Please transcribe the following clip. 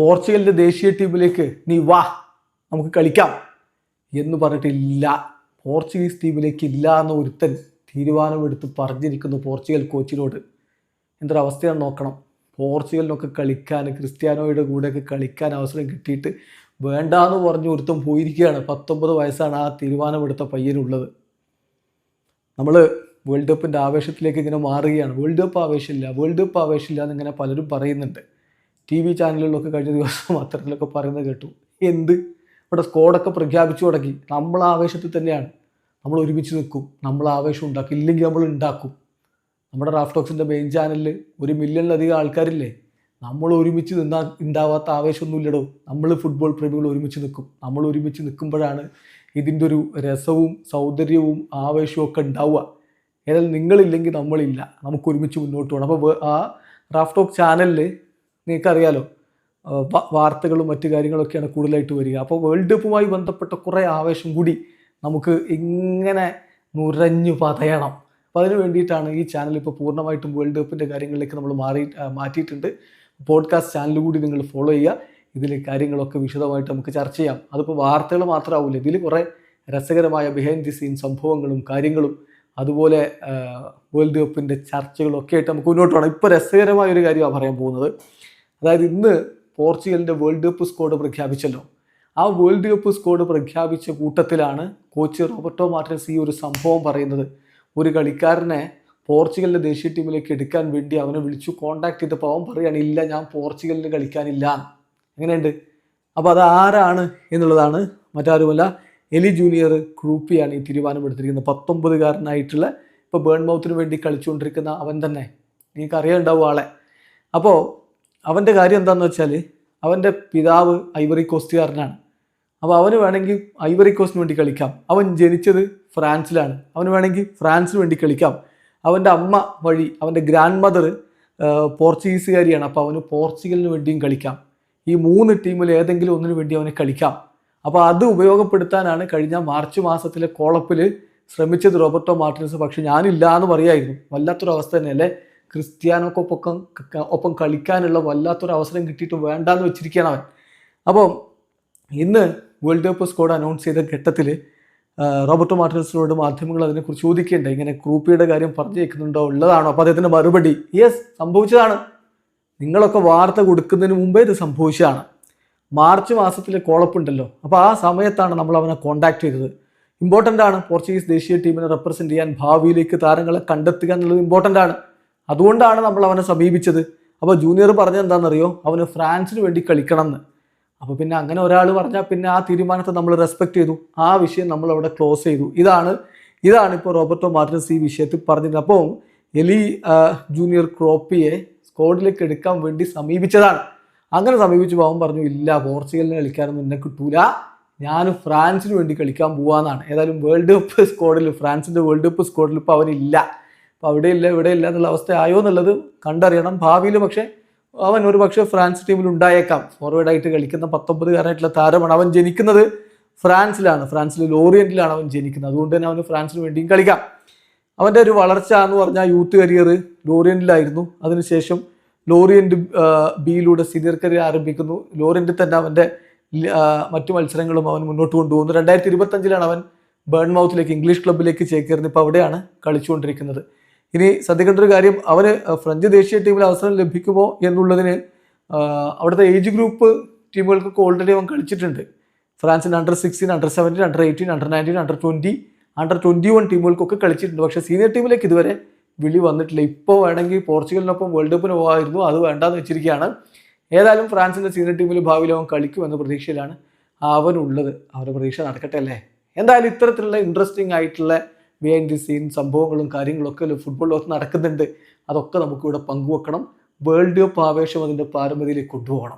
പോർച്ചുഗലിൻ്റെ ദേശീയ ടീമിലേക്ക് നീ വാ നമുക്ക് കളിക്കാം എന്ന് പറഞ്ഞിട്ടില്ല. പോർച്ചുഗീസ് ടീമിലേക്ക് ഇല്ല എന്ന ഒരുത്തൻ തീരുമാനമെടുത്ത് പറഞ്ഞിരിക്കുന്നു പോർച്ചുഗൽ കോച്ചിനോട്. എന്തൊരവസ്ഥയാണ് നോക്കണം. പോർച്ചുഗലിനൊക്കെ കളിക്കാൻ, ക്രിസ്ത്യാനോയുടെ കൂടെയൊക്കെ കളിക്കാൻ അവസരം കിട്ടിയിട്ട് വേണ്ടാന്ന് പറഞ്ഞ് ഒരുത്തം പോയിരിക്കുകയാണ്. 19 വയസ്സാണ് ആ തീരുമാനമെടുത്ത പയ്യനുള്ളത്. നമ്മൾ വേൾഡ് കപ്പിൻ്റെ ആവേശത്തിലേക്ക് ഇങ്ങനെ മാറുകയാണ്. വേൾഡ് കപ്പ് ആവേശമില്ല എന്നിങ്ങനെ പലരും പറയുന്നുണ്ട്. TV ചാനലുകളിലൊക്കെ കഴിഞ്ഞ ദിവസം അത്തരത്തിലൊക്കെ പറയുന്നത് കേട്ടു. എന്ത് ഇവിടെ സ്കോഡൊക്കെ പ്രഖ്യാപിച്ചു തുടങ്ങി. നമ്മൾ ആവേശത്തിൽ തന്നെയാണ്. നമ്മൾ ഒരുമിച്ച് നിൽക്കും, നമ്മൾ ആവേശം ഉണ്ടാക്കും, ഇല്ലെങ്കിൽ നമ്മൾ ഉണ്ടാക്കും. നമ്മുടെ റാഫ് ടോക്സിൻ്റെ മെയിൻ ചാനലിൽ 1 മില്യണിലധികം ആൾക്കാരില്ലേ. നമ്മൾ ഒരുമിച്ച് നിന്നാൽ ഉണ്ടാവാത്ത ആവേശമൊന്നുമില്ലടോ. നമ്മൾ ഫുട്ബോൾ പ്രേമികൾ ഒരുമിച്ച് നിൽക്കും. നമ്മൾ ഒരുമിച്ച് നിൽക്കുമ്പോഴാണ് ഇതിൻ്റെ ഒരു രസവും സൗന്ദര്യവും ആവേശവും ഒക്കെ ഉണ്ടാവുക. ഏതായാലും നിങ്ങളില്ലെങ്കിൽ നമ്മളില്ല, നമുക്ക് ഒരുമിച്ച് മുന്നോട്ട് പോകണം. അപ്പോൾ ആ റാഫ് ടോക്ക് ചാനലിൽ നിങ്ങൾക്കറിയാലോ വാർത്തകളും മറ്റു കാര്യങ്ങളൊക്കെയാണ് കൂടുതലായിട്ട് വരിക. അപ്പോൾ വേൾഡ് കപ്പുമായി ബന്ധപ്പെട്ട കുറേ ആവേശം കൂടി നമുക്ക് ഇങ്ങനെ നുരഞ്ഞു പതയണം. അപ്പോൾ അതിന് വേണ്ടിയിട്ടാണ് ഈ ചാനൽ ഇപ്പോൾ പൂർണ്ണമായിട്ടും വേൾഡ് കപ്പിൻ്റെ കാര്യങ്ങളിലേക്ക് നമ്മൾ മാറ്റിയിട്ടുണ്ട്. പോഡ്കാസ്റ്റ് ചാനൽ കൂടി നിങ്ങൾ ഫോളോ ചെയ്യുക. ഇതിൽ കാര്യങ്ങളൊക്കെ വിശദമായിട്ട് നമുക്ക് ചർച്ച ചെയ്യാം. അതിപ്പോൾ വാർത്തകൾ മാത്രമാവില്ല, ഇതിൽ കുറേ രസകരമായ ബിഹൈൻഡ് ദി സീൻ സംഭവങ്ങളും കാര്യങ്ങളും അതുപോലെ വേൾഡ് കപ്പിൻ്റെ ചർച്ചകളൊക്കെ ആയിട്ട് നമുക്ക് മുന്നോട്ട് പോകണം. ഇപ്പോൾ രസകരമായൊരു കാര്യമാണ് പറയാൻ പോകുന്നത്. അതായത് ഇന്ന് പോർച്ചുഗലിൻ്റെ വേൾഡ് കപ്പ് സ്ക്വാഡ് പ്രഖ്യാപിച്ചല്ലോ. ആ വേൾഡ് കപ്പ് സ്ക്വാഡ് പ്രഖ്യാപിച്ച കൂട്ടത്തിലാണ് കോച്ച് റോബർട്ടോ മാർട്ടിനസ് ഈ ഒരു സംഭവം പറയുന്നത്. ഒരു കളിക്കാരനെ പോർച്ചുഗലിൻ്റെ ദേശീയ ടീമിലേക്ക് എടുക്കാൻ വേണ്ടി അവനെ വിളിച്ചു കോൺടാക്ട് ചെയ്തപ്പോൾ അവൻ പറയുകയാണ്, ഇല്ല ഞാൻ പോർച്ചുഗലിന് കളിക്കാനില്ല. എങ്ങനെയുണ്ട്? അപ്പോൾ അത് ആരാണ് എന്നുള്ളതാണ്, മറ്റാരുമല്ല എലി ജൂനിയർ ക്രൂപ്പിയാണ് ഈ തീരുമാനമെടുത്തിരിക്കുന്നത്. 19കാരനായിട്ടുള്ള ഇപ്പോൾ ബേൺമൗത്തിന് വേണ്ടി കളിച്ചുകൊണ്ടിരിക്കുന്ന അവൻ തന്നെ, നിങ്ങൾക്ക് അറിയാനുണ്ടാവും ആളെ. അപ്പോൾ അവൻ്റെ കാര്യം എന്താണെന്ന് വെച്ചാൽ അവൻ്റെ പിതാവ് ഐവറി കോസ്റ്റുകാരനാണ്. അപ്പോൾ അവന് വേണമെങ്കിൽ ഐവറി കോസ്റ്റിന് വേണ്ടി കളിക്കാം. അവൻ ജനിച്ചത് ഫ്രാൻസിലാണ്, അവന് വേണമെങ്കിൽ ഫ്രാൻസിന് വേണ്ടി കളിക്കാം. അവൻ്റെ അമ്മ വഴി അവൻ്റെ ഗ്രാൻഡ് മദർ പോർച്ചുഗീസുകാരിയാണ്. അപ്പോൾ അവന് പോർച്ചുഗലിന് വേണ്ടിയും കളിക്കാം. ഈ 3 ടീമിൽ ഏതെങ്കിലും ഒന്നിനു വേണ്ടി അവന് കളിക്കാം. അപ്പോൾ അത് ഉപയോഗപ്പെടുത്താനാണ് കഴിഞ്ഞ മാർച്ച് മാസത്തിലെ കോളപ്പിൽ ശ്രമിച്ചത് റോബർട്ടോ മാർട്ടിനസ്. പക്ഷെ ഞാനില്ല എന്ന് പറയായിരുന്നു. വല്ലാത്തൊരവസ്ഥ തന്നെയല്ലേ. ക്രിസ്ത്യാനോക്കൊപ്പം കളിക്കാനുള്ള വല്ലാത്തൊരു അവസരം കിട്ടിയിട്ട് വേണ്ടാന്ന് വെച്ചിരിക്കുകയാണ് അവൻ. അപ്പോൾ ഇന്ന് വേൾഡ് കപ്പ് സ്ക്വാഡ് അനൗൺസ് ചെയ്ത ഘട്ടത്തിൽ റോബർട്ടോ മാർട്ടിനസിനോട് മാധ്യമങ്ങൾ അതിനെക്കുറിച്ച് ചോദിക്കേണ്ട, ഇങ്ങനെ ക്രൂപ്പിയുടെ കാര്യം പറഞ്ഞു കേൾക്കുന്നുണ്ടോ, ഉള്ളതാണോ? അപ്പോൾ അദ്ദേഹത്തിൻ്റെ മറുപടി, യെസ് സംഭവിച്ചതാണ്. നിങ്ങളൊക്കെ വാർത്ത കൊടുക്കുന്നതിന് മുമ്പേ ഇത് സംഭവിച്ചതാണ്. മാർച്ച് മാസത്തിലെ കോളപ്പുണ്ടല്ലോ, അപ്പോൾ ആ സമയത്താണ് നമ്മൾ അവനെ കോൺടാക്ട് ചെയ്തത്. ഇമ്പോർട്ടൻ്റ് ആണ്. പോർച്ചുഗീസ് ദേശീയ ടീമിനെ റെപ്രസെൻറ്റ് ചെയ്യാൻ ഭാവിയിലേക്ക് താരങ്ങളെ കണ്ടെത്തുക എന്നുള്ളത് ഇമ്പോർട്ടൻ്റ് ആണ്. അതുകൊണ്ടാണ് നമ്മൾ അവനെ സമീപിച്ചത്. അപ്പോൾ ജൂനിയർ പറഞ്ഞത് എന്താണെന്നറിയോ, അവന് ഫ്രാൻസിന് വേണ്ടി കളിക്കണം എന്ന്. അപ്പോൾ പിന്നെ അങ്ങനെ ഒരാൾ പറഞ്ഞാൽ പിന്നെ ആ തീരുമാനത്തെ നമ്മൾ റെസ്പെക്ട് ചെയ്തു. ആ വിഷയം നമ്മൾ അവിടെ ക്ലോസ് ചെയ്തു. ഇതാണ് ഇപ്പോൾ റോബർട്ടോ മാർട്ടിനസ് ഈ വിഷയത്തിൽ പറഞ്ഞത്. അപ്പോൾ എലി ജൂനിയർ ക്രോപ്പിയെ സ്ക്വാഡിലേക്ക് എടുക്കാൻ വേണ്ടി സമീപിച്ചതാണ്. അങ്ങനെ സമീപിച്ചപ്പോൾ അവൻ പറഞ്ഞു, ഇല്ല പോർച്ചുഗലിന് കളിക്കാനൊന്നും എന്നെ കിട്ടൂല, ഞാൻ ഫ്രാൻസിന് വേണ്ടി കളിക്കാൻ പോവാന്നാണ്. ഏതായാലും വേൾഡ് കപ്പ് സ്ക്വാഡിൽ, ഫ്രാൻസിൻ്റെ വേൾഡ് കപ്പ് സ്ക്വാഡിൽ ഇപ്പോൾ അവനില്ല. അപ്പോൾ അവിടെയില്ല ഇവിടെയില്ല എന്നുള്ള അവസ്ഥ ആയോ എന്നുള്ളത് കണ്ടറിയണം. ഭാവിയിൽ പക്ഷേ അവൻ ഒരു പക്ഷേ ഫ്രാൻസ് ടീമിൽ ഉണ്ടായേക്കാം. ഫോർവേഡായിട്ട് കളിക്കുന്ന 19കാരനായിട്ടുള്ള താരമാണ്. അവൻ ജനിക്കുന്നത് ഫ്രാൻസിലാണ്, ഫ്രാൻസിൽ ലോറിയൻറ്റിലാണ് അവൻ ജനിക്കുന്നത്. അതുകൊണ്ട് തന്നെ അവന് ഫ്രാൻസിന് വേണ്ടിയും കളിക്കാം. അവൻ്റെ ഒരു വളർച്ച എന്ന് പറഞ്ഞാൽ യൂത്ത് കരിയർ ലോറിയൻറ്റിലായിരുന്നു. അതിനുശേഷം ലോറിയൻറ്റ് ബിയിലൂടെ സീനിയർ കരിയർ ആരംഭിക്കുന്നു. ലോറിയൻറ്റിൽ തന്നെ അവൻ്റെ മറ്റു മത്സരങ്ങളും അവൻ മുന്നോട്ട് കൊണ്ടുപോകുന്നു. 2025 അവൻ ബേൺമൗത്തിലേക്ക് ഇംഗ്ലീഷ് ക്ലബ്ബിലേക്ക് ചേക്കേറുന്നു. ഇപ്പോൾ അവിടെയാണ് കളിച്ചുകൊണ്ടിരിക്കുന്നത്. ഇനി ശ്രദ്ധിക്കേണ്ട ഒരു കാര്യം, അവന് ഫ്രഞ്ച് ദേശീയ ടീമിൽ അവസരം ലഭിക്കുമോ എന്നുള്ളതിന് അവിടുത്തെ ഏജ് ഗ്രൂപ്പ് ടീമുകൾക്കൊക്കെ ഓൾറെഡി അവൻ കളിച്ചിട്ടുണ്ട്. ഫ്രാൻസിൻ്റെ under-16, under-17, under-18, under-19, under-20, under-21 ടീമുകൾക്കൊക്കെ കളിച്ചിട്ടുണ്ട്. പക്ഷേ സീനിയർ ടീമിലേക്ക് ഇതുവരെ വിളി വന്നിട്ടില്ല. ഇപ്പോൾ വേണമെങ്കിൽ പോർച്ചുഗലിനൊപ്പം വേൾഡ് കപ്പിന് പോകാമായിരുന്നു, അത് വേണ്ടാന്ന് വെച്ചിരിക്കുകയാണ്. ഏതായാലും ഫ്രാൻസിൻ്റെ സീനിയർ ടീമിൽ ഭാവിയിൽ അവൻ കളിക്കുമെന്ന പ്രതീക്ഷയിലാണ് അവനുള്ളത്. അവരുടെ പ്രതീക്ഷ നടക്കട്ടെ അല്ലേ. എന്തായാലും ഇത്തരത്തിലുള്ള ഇൻട്രസ്റ്റിംഗ് ആയിട്ടുള്ള ബിഹൈൻഡ് ദി സീൻ സംഭവങ്ങളും കാര്യങ്ങളൊക്കെ ഫുട്ബോൾ ലോകത്ത് നടക്കുന്നുണ്ട്. അതൊക്കെ നമുക്കിവിടെ പങ്കുവെക്കണം. വേൾഡ് കപ്പ് ആവേശം അതിൻ്റെ പാരമ്പര്യത്തിലേക്ക് കൊണ്ടുപോകണം.